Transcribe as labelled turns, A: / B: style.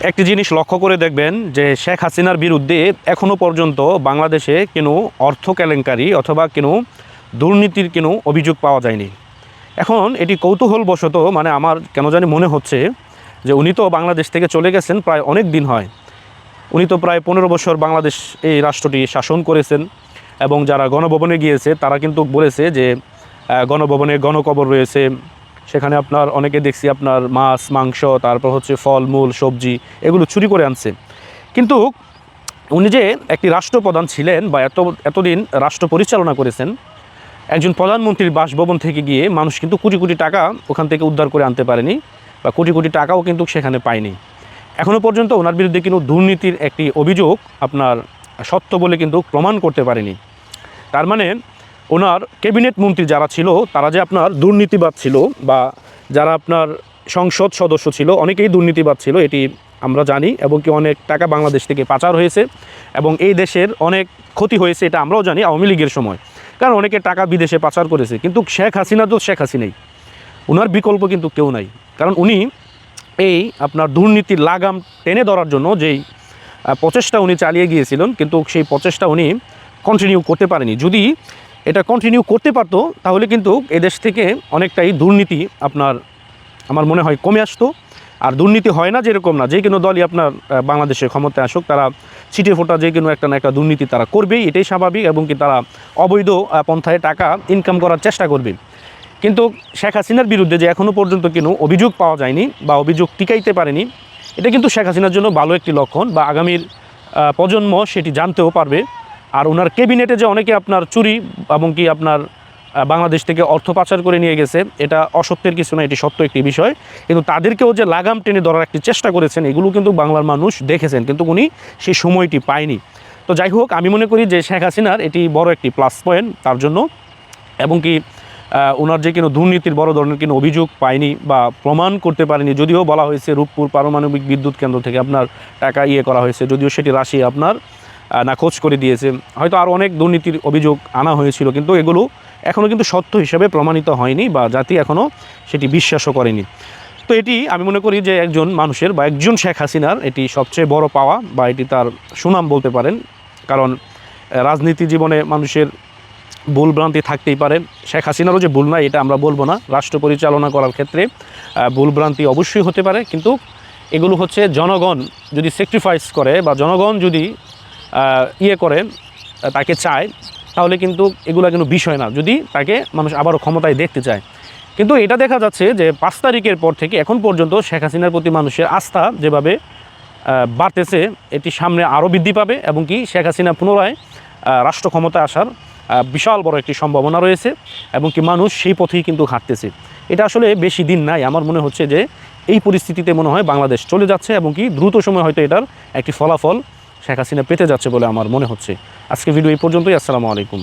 A: একটি জিনিস লক্ষ্য করে দেখবেন যে শেখ হাসিনার বিরুদ্ধে এখনও পর্যন্ত বাংলাদেশে কোনো অর্থ কেলেঙ্কারি অথবা কোনো দুর্নীতির কোনো অভিযোগ পাওয়া যায়নি। এখন এটি কৌতূহলবশত মানে আমার কেন জানি মনে হচ্ছে যে উনি তো বাংলাদেশ থেকে চলে গেছেন প্রায় অনেক দিন হয়। উনি তো প্রায় 15 বছর বাংলাদেশ এই রাষ্ট্রটি শাসন করেছেন এবং যারা গণভবনে গিয়েছে তারা কিন্তু বলেছে যে গণভবনে গণকবর রয়েছে, সেখানে আপনার অনেকে দেখছি আপনার মাছ মাংস তারপর হচ্ছে ফলমূল সবজি এগুলো চুরি করে আনছে। কিন্তু উনি যে একটি রাষ্ট্রপ্রধান ছিলেন বা এতদিন রাষ্ট্র পরিচালনা করেছেন, একজন প্রধানমন্ত্রীর বাসভবন থেকে গিয়ে মানুষ কিন্তু কোটি কোটি টাকা ওখান থেকে উদ্ধার করে আনতে পারেনি বা কোটি কোটি টাকাও কিন্তু সেখানে পায়নি। এখনও পর্যন্ত ওনার বিরুদ্ধে কিন্তু দুর্নীতির একটি অভিযোগ আপনার সত্য বলে কিন্তু প্রমাণ করতে পারেনি। তার মানে ওনার ক্যাবিনেট মন্ত্রী যারা ছিল তারা যে আপনার দুর্নীতিবাদ ছিল বা যারা আপনার সংসদ সদস্য ছিল অনেকেই দুর্নীতিবাদ ছিল, এটি আমরা জানি, এবং কি অনেক টাকা বাংলাদেশ থেকে পাচার হয়েছে এবং এই দেশের অনেক ক্ষতি হয়েছে, এটা আমরাও জানি আওয়ামী লীগের সময়, কারণ অনেকে টাকা বিদেশে পাচার করেছে। কিন্তু শেখ হাসিনা তো শেখ হাসিনাই, ওনার বিকল্প কিন্তু কেউ নাই। কারণ উনি এই আপনার দুর্নীতির লাগাম টেনে ধরার জন্য যেই প্রচেষ্টা উনি চালিয়ে গিয়েছিলেন, কিন্তু সেই প্রচেষ্টা উনি কন্টিনিউ করতে পারেনি। যদি এটা কন্টিনিউ করতে পারতো তাহলে কিন্তু এদেশ থেকে অনেকটাই দুর্নীতি আপনার আমার মনে হয় কমে আসতো। আর দুর্নীতি হয় না যেরকম না, যে কোনো দলই আপনার বাংলাদেশে ক্ষমতায় আসুক তারা ছিটে ফোটা যে কোনো একটা না একটা দুর্নীতি তারা করবেই, এটাই স্বাভাবিক, এবং কি তারা অবৈধ পন্থায় টাকা ইনকাম করার চেষ্টা করবে। কিন্তু শেখ হাসিনার বিরুদ্ধে যে এখনও পর্যন্ত কোনো অভিযোগ পাওয়া যায়নি বা অভিযোগ টিকাইতে পারেনি, এটা কিন্তু শেখ হাসিনার জন্য ভালো একটি লক্ষণ, বা আগামীর প্রজন্ম সেটি জানতেও পারবে। আর ওনার ক্যাবিনেটে যে অনেকে আপনার চুরি এবং কি আপনার বাংলাদেশ থেকে অর্থ পাচার করে নিয়ে গেছে, এটা অসত্যের কিছু না, এটি সত্য একটি বিষয়। কিন্তু তাদেরকেও যে লাগাম টেনে ধরার একটি চেষ্টা করেছেন এগুলো কিন্তু বাংলার মানুষ দেখেছেন, কিন্তু উনি সেই সময়টি পায়নি। তো যাই হোক, আমি মনে করি যে শেখ হাসিনার এটি বড় একটি প্লাস পয়েন্ট তার জন্য, এবং কি ওনার যে কোনো দুর্নীতির বড় ধরনের কোনো অভিযোগ পায়নি বা প্রমাণ করতে পারেনি। যদিও বলা হয়েছে রূপপুর পারমাণবিক বিদ্যুৎ কেন্দ্র থেকে আপনার টাকা করা হয়েছে, যদিও সেটি রাশি আপনার নাকচ করে দিয়েছে। হয়তো আরও অনেক দুর্নীতির অভিযোগ আনা হয়েছিল, কিন্তু এগুলো এখনও কিন্তু সত্য হিসেবে প্রমাণিত হয়নি বা জাতি এখনও সেটি বিশ্বাসও করেনি। তো এটি আমি মনে করি যে একজন মানুষের বা একজন শেখ হাসিনার এটি সবচেয়ে বড় পাওয়া বা এটি তার সুনাম বলতে পারেন। কারণ রাজনীতি জীবনে মানুষের ভুলভ্রান্তি থাকতেই পারে, শেখ হাসিনারও যে ভুল নাই এটা আমরা বলবো না। রাষ্ট্র পরিচালনা করার ক্ষেত্রে ভুলভ্রান্তি অবশ্যই হতে পারে, কিন্তু এগুলো হচ্ছে জনগণ যদি স্যাক্রিফাইস করে বা জনগণ যদি করে তাকে চায়, তাহলে কিন্তু এগুলো কোনো বিষয় না, যদি তাকে মানুষ আবারও ক্ষমতায় দেখতে চায়। কিন্তু এটা দেখা যাচ্ছে যে 5 তারিখের পর থেকে এখন পর্যন্ত শেখ হাসিনার প্রতি মানুষের আস্থা যেভাবে বাড়তেছে, এটি সামনে আরও বৃদ্ধি পাবে, এবং কি শেখ হাসিনা পুনরায় রাষ্ট্র ক্ষমতায় আসার বিশাল বড় একটি সম্ভাবনা রয়েছে, এবং কি মানুষ সেই পথেই কিন্তু হাঁটতেছে। এটা আসলে বেশি দিন নাই, আমার মনে হচ্ছে যে এই পরিস্থিতিতে মনে হয় বাংলাদেশ চলে যাচ্ছে, এবং কি দ্রুত সময় হয়তো এটার একটি ফলাফল শেখ হাসিনা পেতে যাচ্ছে বলে আমার মনে হচ্ছে। আজকে ভিডিও এই পর্যন্তই। আসসালামু আলাইকুম।